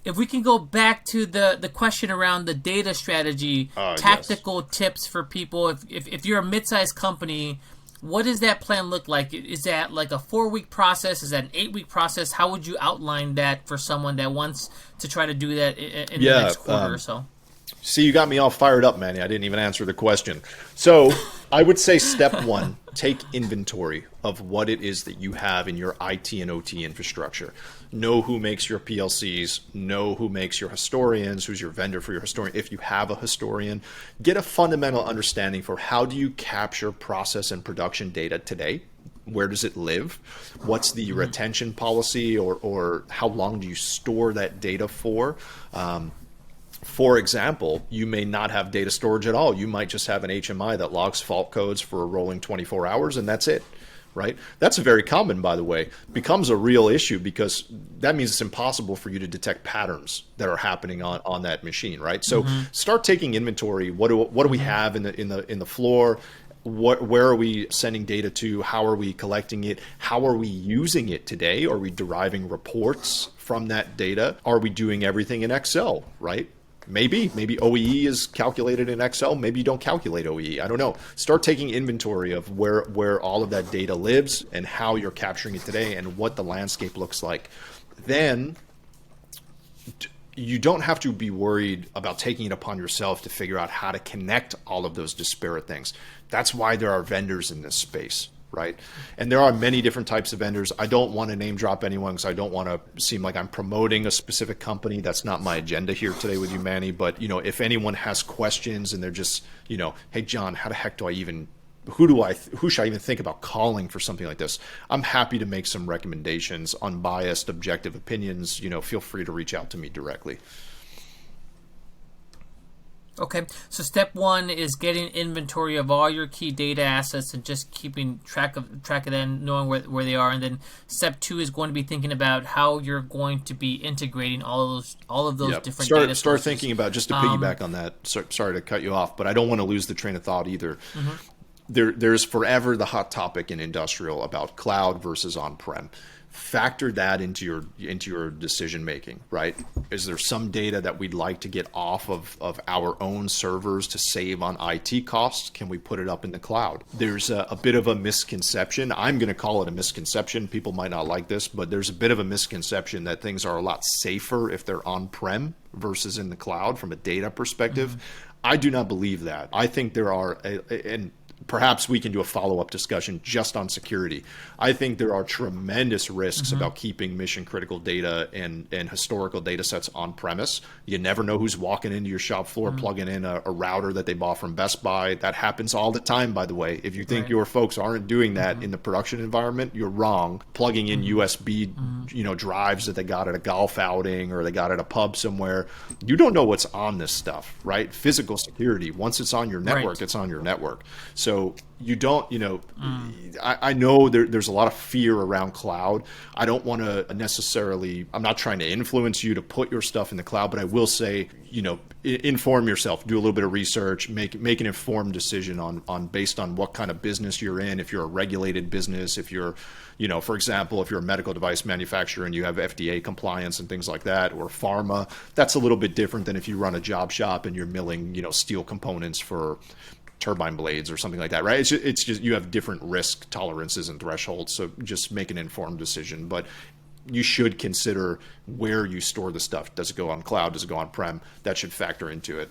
If we can go back to the question around the data strategy, tactical tips for people. If you're a mid-sized company, what does that plan look like? Is that like a 4-week process? Is that an 8-week process? How would you outline that for someone that wants to try to do that in the next quarter or so? See, you got me all fired up, Manny. I didn't even answer the question. So I would say step one, take inventory of what it is that you have in your IT and OT infrastructure. Know who makes your PLCs, know who makes your historians, who's your vendor for your historian. If you have a historian, get a fundamental understanding for how do you capture process and production data today? Where does it live? What's the retention policy, or how long do you store that data for? For example, you may not have data storage at all. You might just have an HMI that logs fault codes for a rolling 24 hours, and that's it, right? That's very common, by the way. Becomes a real issue because that means it's impossible for you to detect patterns that are happening on that machine, right? So start taking inventory. What do we have in the floor? Where are we sending data to? How are we collecting it? How are we using it today? Are we deriving reports from that data? Are we doing everything in Excel, right? Maybe OEE is calculated in Excel. Maybe you don't calculate OEE. I don't know. Start taking inventory of where all of that data lives and how you're capturing it today and what the landscape looks like. Then you don't have to be worried about taking it upon yourself to figure out how to connect all of those disparate things. That's why there are vendors in this space, right? And there are many different types of vendors. I don't want to name drop anyone because I don't want to seem like I'm promoting a specific company. That's not my agenda here today with you, Manny. But, if anyone has questions and they're just, hey, Jon, how the heck do I even, who should I even think about calling for something like this? I'm happy to make some recommendations, unbiased, objective opinions. Feel free to reach out to me directly. Okay, so step one is getting inventory of all your key data assets and just keeping track of them, knowing where they are. And then step two is going to be thinking about how you're going to be integrating all of those different data sources. Start thinking about, just to piggyback on that. Sorry to cut you off, but I don't want to lose the train of thought either. There's forever the hot topic in industrial about cloud versus on-prem. Factor that into your decision making, right? Is there some data that we'd like to get off of our own servers to save on IT costs? Can we put it up in the cloud? There's a bit of a misconception. I'm going to call it a misconception. People might not like this, but there's a bit of a misconception that things are a lot safer if they're on-prem versus in the cloud from a data perspective. I do not believe that. I think there are, and perhaps we can do a follow-up discussion just on security. I think there are tremendous risks about keeping mission-critical data and historical data sets on-premise. You never know who's walking into your shop floor, plugging in a router that they bought from Best Buy. That happens all the time, by the way. If you think your folks aren't doing that in the production environment, you're wrong. Plugging in USB drives that they got at a golf outing or they got at a pub somewhere. You don't know what's on this stuff, right? Physical security. Once it's on your network, it's on your network. So you don't, I know there's a lot of fear around cloud. I don't want to necessarily, I'm not trying to influence you to put your stuff in the cloud, but I will say, inform yourself, do a little bit of research, make an informed decision on based on what kind of business you're in. If you're a regulated business, if you're, for example, if you're a medical device manufacturer and you have FDA compliance and things like that, or pharma, that's a little bit different than if you run a job shop and you're milling, steel components for turbine blades or something like that, right? It's just you have different risk tolerances and thresholds, so just make an informed decision. But you should consider where you store the stuff. Does it go on cloud? Does it go on-prem? That should factor into it.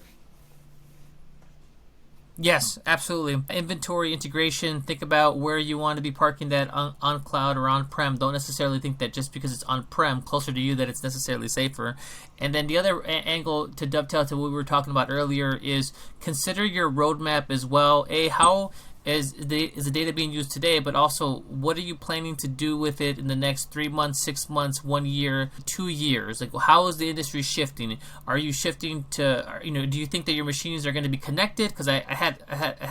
Yes, absolutely. Inventory integration, think about where you want to be parking that on cloud or on-prem. Don't necessarily think that just because it's on-prem, closer to you, that it's necessarily safer. And then the other angle to dovetail to what we were talking about earlier is consider your roadmap as well. How is the data being used today, but also what are you planning to do with it in the next 3 months, 6 months, 1 year, 2 years? Like, how is the industry shifting? Are you shifting to, do you think that your machines are going to be connected? Because I had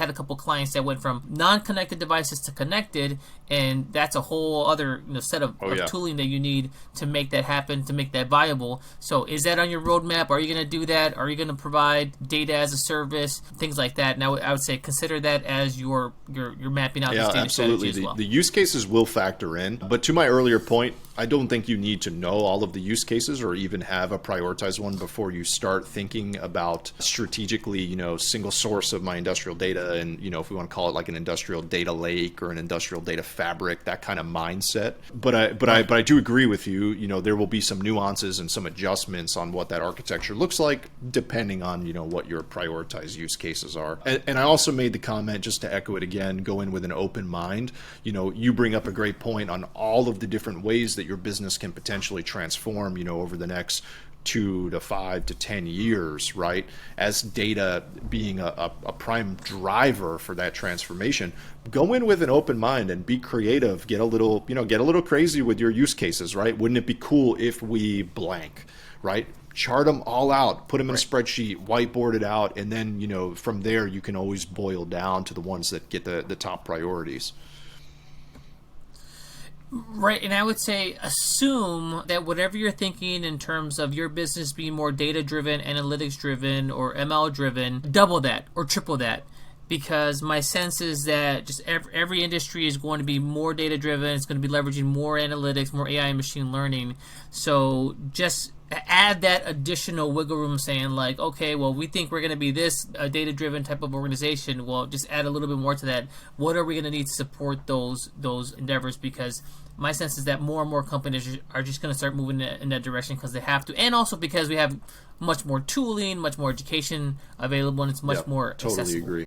a couple clients that went from non-connected devices to connected, and that's a whole other set of tooling that you need to make that happen, to make that viable. So is that on your roadmap? Are you going to do that? Are you going to provide data as a service? Things like that. Now, I would say consider that as you're mapping out this data strategy as well. The use cases will factor in. But to my earlier point, I don't think you need to know all of the use cases or even have a prioritized one before you start thinking about strategically, single source of my industrial data. And, if we want to call it like an industrial data lake or an industrial data fabric, that kind of mindset. But I do agree with you, there will be some nuances and some adjustments on what that architecture looks like, depending on, what your prioritized use cases are. And I also made the comment, just to echo it again, go in with an open mind. You bring up a great point on all of the different ways that your business can potentially transform, over the next 2 to 5 to 10 years, right? As data being a prime driver for that transformation, go in with an open mind and be creative. Get a little crazy with your use cases, right? Wouldn't it be cool if we blank, right? Chart them all out, put them in a spreadsheet, whiteboard it out, and then, from there you can always boil down to the ones that get the top priorities. Right, and I would say assume that whatever you're thinking in terms of your business being more data-driven, analytics-driven, or ML-driven, double that or triple that. Because my sense is that just every industry is going to be more data-driven. It's going to be leveraging more analytics, more AI and machine learning. So just add that additional wiggle room, saying like, okay, well, we think we're going to be this data-driven type of organization. Well, just add a little bit more to that. What are we going to need to support those endeavors? Because my sense is that more and more companies are just going to start moving in that direction because they have to, and also because we have much more tooling, much more education available, and it's much more accessible. Totally agree.